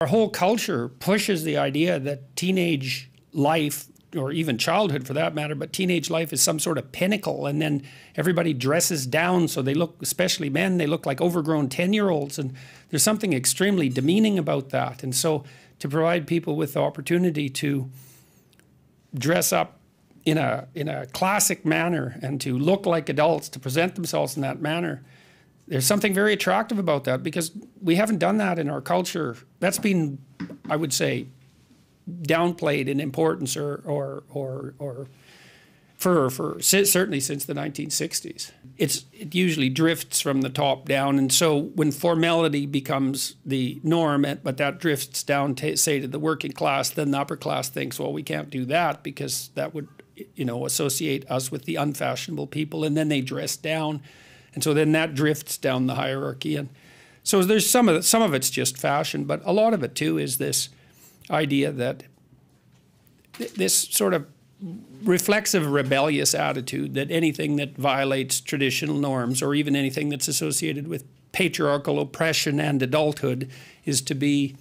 Our whole culture pushes the idea that teenage life, or even childhood for that matter, but teenage life is some sort of pinnacle, and then everybody dresses down so they look, especially men, they look like overgrown 10-year-olds, and there's something extremely demeaning about that. And so to provide people with the opportunity to dress up in a classic manner and to look like adults, to present themselves in that manner, there's something very attractive about that, because we haven't done that in our culture. That's been, I would say, downplayed in importance or certainly since the 1960s. It usually drifts from the top down, and so when formality becomes the norm, but that drifts down, say, to the working class, then the upper class thinks, well, we can't do that because that would, associate us with the unfashionable people, and then they dress down. And so then that drifts down the hierarchy. And so there's some of it's just fashion, but a lot of it too is this idea that this sort of reflexive, rebellious attitude that anything that violates traditional norms, or even anything that's associated with patriarchal oppression and adulthood, is to be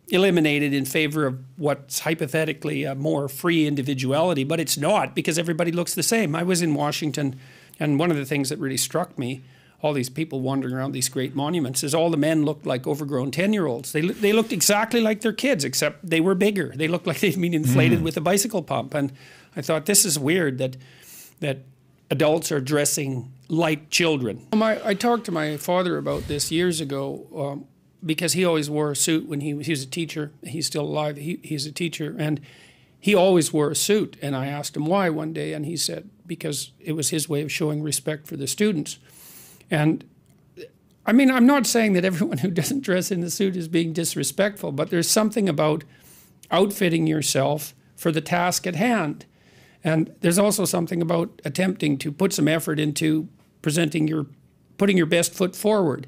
eliminated in favor of what's hypothetically a more free individuality. But it's not, because everybody looks the same. I was in Washington, and one of the things that really struck me, all these people wandering around these great monuments, is all the men looked like overgrown 10-year-olds. They looked exactly like their kids, except they were bigger. They looked like they'd been inflated with a bicycle pump. And I thought, this is weird that adults are dressing like children. I talked to my father about this years ago, because he always wore a suit when he was a teacher. He's still alive. He's a teacher, and he always wore a suit. And I asked him why one day, and he said because it was his way of showing respect for the students. And I mean, I'm not saying that everyone who doesn't dress in a suit is being disrespectful, but there's something about outfitting yourself for the task at hand. And there's also something about attempting to put some effort into putting your best foot forward.